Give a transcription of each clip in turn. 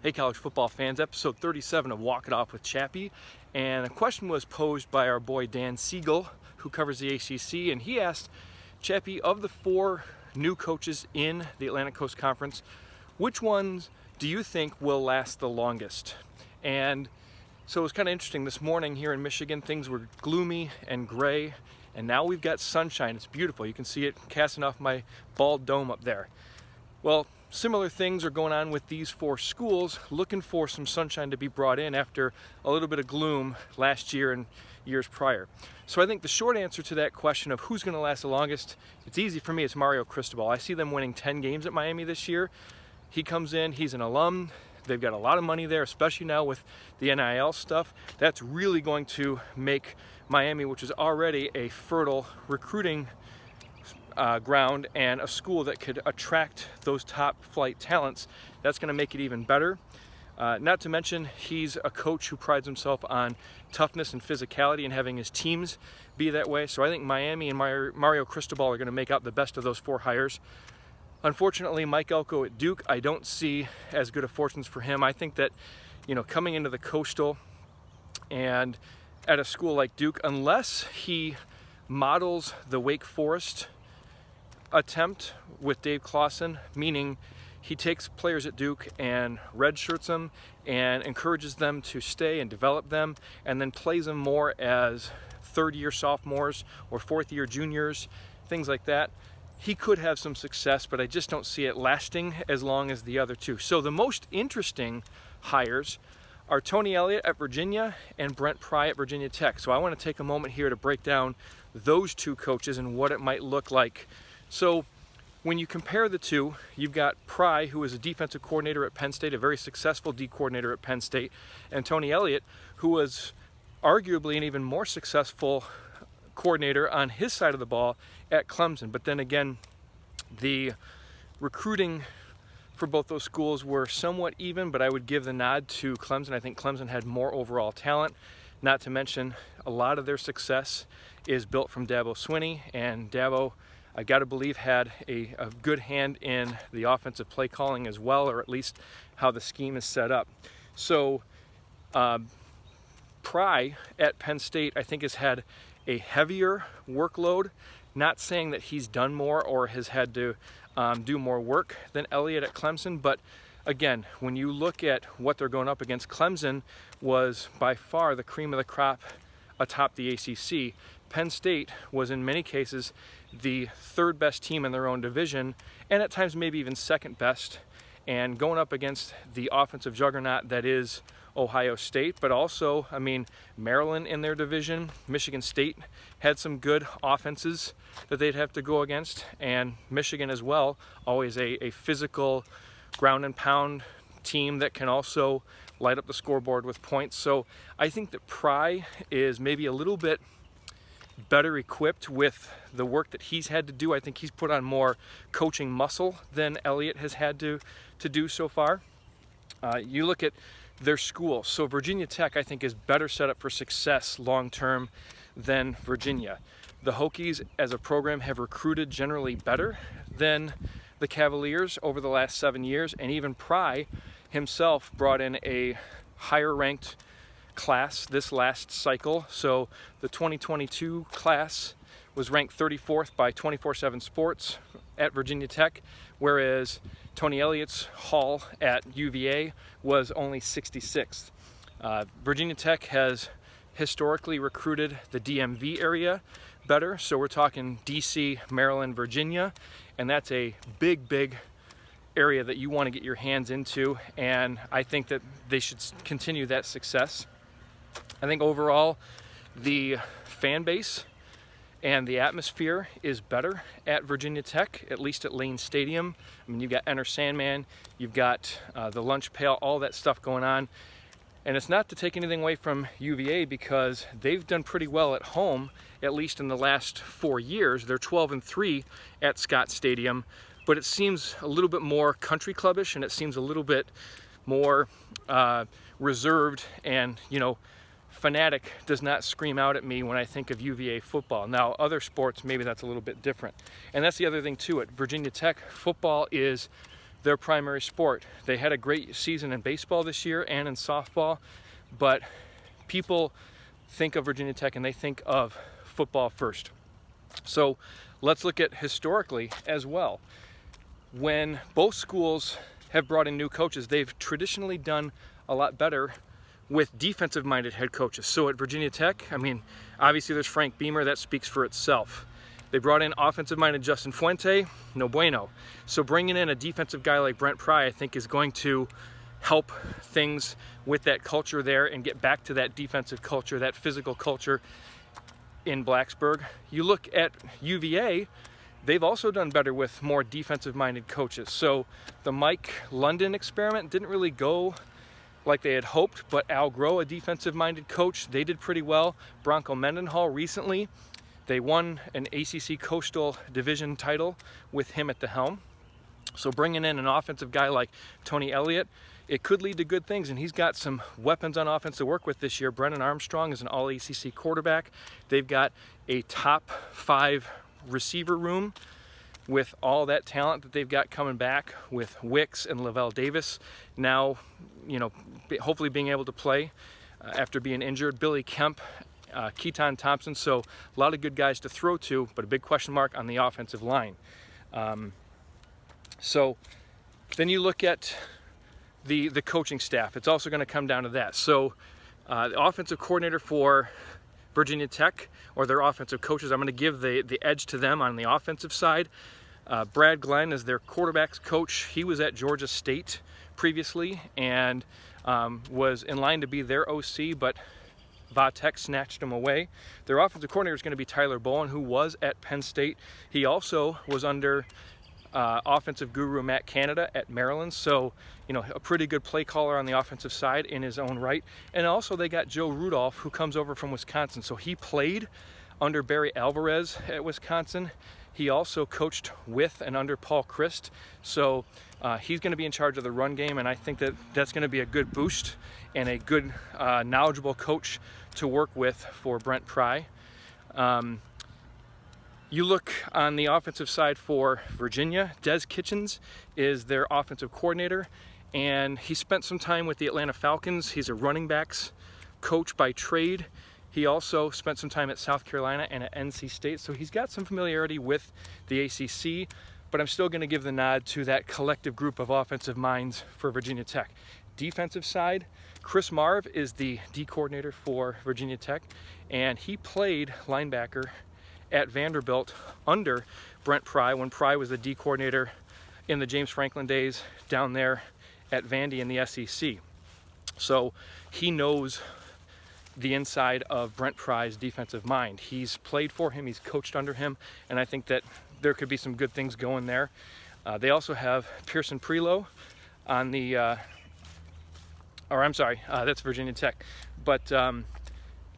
Hey college football fans, episode 37 of Walk It Off with Chappy, and a question was posed by our boy Dan Siegel, who covers the ACC, and he asked, Chappy, of the 4 new coaches in the Atlantic Coast Conference, which ones do you think will last the longest? And so it was kind of interesting. This morning here in Michigan, things were gloomy and gray, and now we've got sunshine. It's beautiful. You can see it casting off my bald dome up there. Well, similar things are going on with these 4 schools, looking for some sunshine to be brought in after a little bit of gloom last year and years prior. So I think the short answer to that question of who's going to last the longest, it's easy for me. It's Mario Cristobal. I see them winning 10 games at Miami this year. He comes in, he's an alum. They've got a lot of money there, especially now with the NIL stuff. That's really going to make Miami, which is already a fertile recruiting ground and a school that could attract those top flight talents, that's going to make it even better. Not to mention, he's a coach who prides himself on toughness and physicality and having his teams be that way. So I think Miami and Mario Cristobal are going to make out the best of those 4 hires. Unfortunately, Mike Elko at Duke, I don't see as good of fortunes for him. I think that, coming into the Coastal and at a school like Duke, unless he models the Wake Forest attempt with Dave Clawson, meaning he takes players at Duke and redshirts them and encourages them to stay and develop them, and then plays them more as third-year sophomores or fourth-year juniors, things like that. He could have some success, but I just don't see it lasting as long as the other 2. So the most interesting hires are Tony Elliott at Virginia and Brent at Virginia Tech. So I want to take a moment here to break down those 2 coaches and what it might look like. So when you compare the 2, you've got Pry, who is a defensive coordinator at Penn State, a very successful D coordinator at Penn State, and Tony Elliott, who was arguably an even more successful coordinator on his side of the ball at Clemson. But then again, the recruiting for both those schools were somewhat even, but I would give the nod to Clemson. I think Clemson had more overall talent, not to mention a lot of their success is built from Dabo Swinney, and Dabo, I got to believe, had a good hand in the offensive play calling as well, or at least how the scheme is set up. So Pry at Penn State, I think, has had a heavier workload. Not saying that he's done more or has had to do more work than Elliott at Clemson, but again, when you look at what they're going up against, Clemson was by far the cream of the crop atop the ACC. Penn State was in many cases the 3rd best team in their own division, and at times maybe even 2nd best, and going up against the offensive juggernaut that is Ohio State, but also, Maryland in their division. Michigan State had some good offenses that they'd have to go against, and Michigan as well, always a physical ground and pound team that can also light up the scoreboard with points. So I think that Pry is maybe a little bit better equipped with the work that he's had to do. I think he's put on more coaching muscle than Elliott has had to do so far. You look at their school. So Virginia Tech, I think, is better set up for success long-term than Virginia. The Hokies as a program have recruited generally better than the Cavaliers over the last 7 years, and even Pry himself brought in a higher-ranked class this last cycle. So the 2022 class was ranked 34th by 24/7 Sports at Virginia Tech, whereas Tony Elliott's haul at UVA was only 66th. Virginia Tech has historically recruited the DMV area better, so we're talking DC, Maryland, Virginia, and that's a big area that you want to get your hands into, and I think that they should continue that success. I think overall the fan base and the atmosphere is better at Virginia Tech, at least at Lane Stadium. You've got Enter Sandman, you've got the lunch pail, all that stuff going on. And it's not to take anything away from UVA, because they've done pretty well at home, at least in the last 4 years. They're 12-3 at Scott Stadium, but it seems a little bit more country clubbish, and it seems a little bit more reserved, and fanatic does not scream out at me when I think of UVA football. Now, other sports, maybe that's a little bit different. And that's the other thing too. At Virginia Tech, football is their primary sport. They had a great season in baseball this year and in softball, but people think of Virginia Tech and they think of football first. So let's look at historically as well. When both schools have brought in new coaches, they've traditionally done a lot better with defensive-minded head coaches. So at Virginia Tech, I mean, obviously there's Frank Beamer, that speaks for itself. They brought in offensive-minded Justin Fuente, no bueno. So bringing in a defensive guy like Brent Pry, I think, is going to help things with that culture there and get back to that defensive culture, that physical culture in Blacksburg. You look at UVA, they've also done better with more defensive-minded coaches. So the Mike London experiment didn't really go like they had hoped, but Al Groh, a defensive-minded coach, they did pretty well. Bronco Mendenhall recently, they won an ACC Coastal Division title with him at the helm. So bringing in an offensive guy like Tony Elliott, it could lead to good things, and he's got some weapons on offense to work with this year. Brennan Armstrong is an all-ACC quarterback. They've got a top 5 receiver room with all that talent that they've got coming back with Wicks and Lavelle Davis now, you know, hopefully being able to play after being injured. Billy Kemp, Keaton Thompson, so a lot of good guys to throw to, but a big question mark on the offensive line. So then you look at the coaching staff. It's also going to come down to that. So the offensive coordinator for Virginia Tech, or their offensive coaches, I'm going to give the edge to them on the offensive side. Brad Glenn is their quarterbacks coach. He was at Georgia State previously and was in line to be their OC, but Va-Tech snatched him away. Their offensive coordinator is going to be Tyler Bowen, who was at Penn State. He also was under offensive guru Matt Canada at Maryland, so you know, a pretty good play caller on the offensive side in his own right. And also they got Joe Rudolph, who comes over from Wisconsin, so he played under Barry Alvarez at Wisconsin. He also coached with and under Paul Christ, so he's going to be in charge of the run game, and I think that that's going to be a good boost and a good knowledgeable coach to work with for Brent Pry. You look on the offensive side for Virginia, Des Kitchens is their offensive coordinator, and he spent some time with the Atlanta Falcons. He's a running backs coach by trade. He also spent some time at South Carolina and at NC State, so he's got some familiarity with the ACC, but I'm still going to give the nod to that collective group of offensive minds for Virginia Tech. Defensive side, Chris Marv is the D coordinator for Virginia Tech, and he played linebacker at Vanderbilt under Brent Pry when Pry was the D coordinator in the James Franklin days down there at Vandy in the SEC. So he knows the inside of Brent Pry's defensive mind. He's played for him, he's coached under him, and I think that there could be some good things going there. They also have Pearson Prelo on the, that's Virginia Tech. But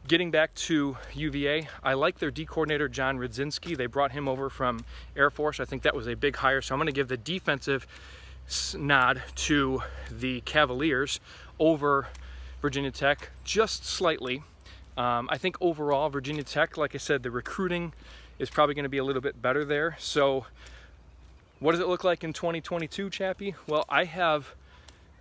getting back to UVA, I like their D coordinator, John Rudzinski. They brought him over from Air Force. I think that was a big hire. So I'm going to give the defensive nod to the Cavaliers over Virginia Tech, just slightly. I think overall, Virginia Tech, like I said, the recruiting is probably going to be a little bit better there. So what does it look like in 2022, Chappy? Well, I have,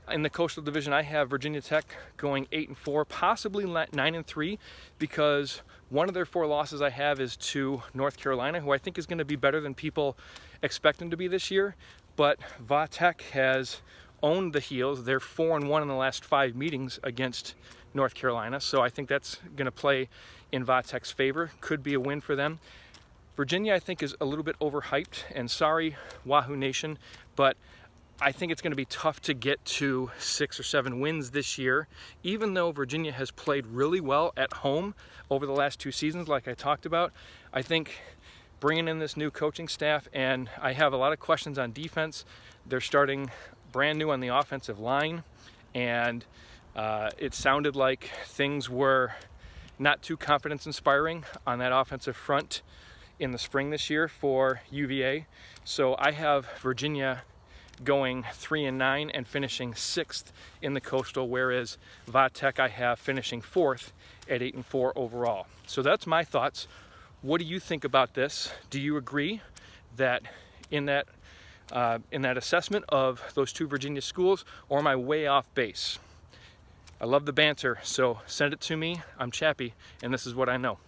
in the Coastal Division, I have Virginia Tech going 8-4, possibly 9-3, because one of their 4 losses I have is to North Carolina, who I think is going to be better than people expect them to be this year. But Va-Tech has owned the heels. They're 4-1 in the last 5 meetings against North Carolina, so I think that's going to play in Va-Tech's favor. Could be a win for them. Virginia, I think, is a little bit overhyped, and sorry, Wahoo Nation, but I think it's going to be tough to get to 6 or 7 wins this year, even though Virginia has played really well at home over the last 2 seasons, like I talked about. I think bringing in this new coaching staff, and I have a lot of questions on defense. They're starting brand new on the offensive line, and it sounded like things were not too confidence-inspiring on that offensive front in the spring this year for UVA. So I have Virginia going 3-9 and finishing 6th in the Coastal, whereas Va-Tech I have finishing 4th at 8-4 overall. So that's my thoughts. What do you think about this? Do you agree that in that in that assessment of those two Virginia schools, or am I way off base? I love the banter, so send it to me. I'm Chappy, and this is what I know.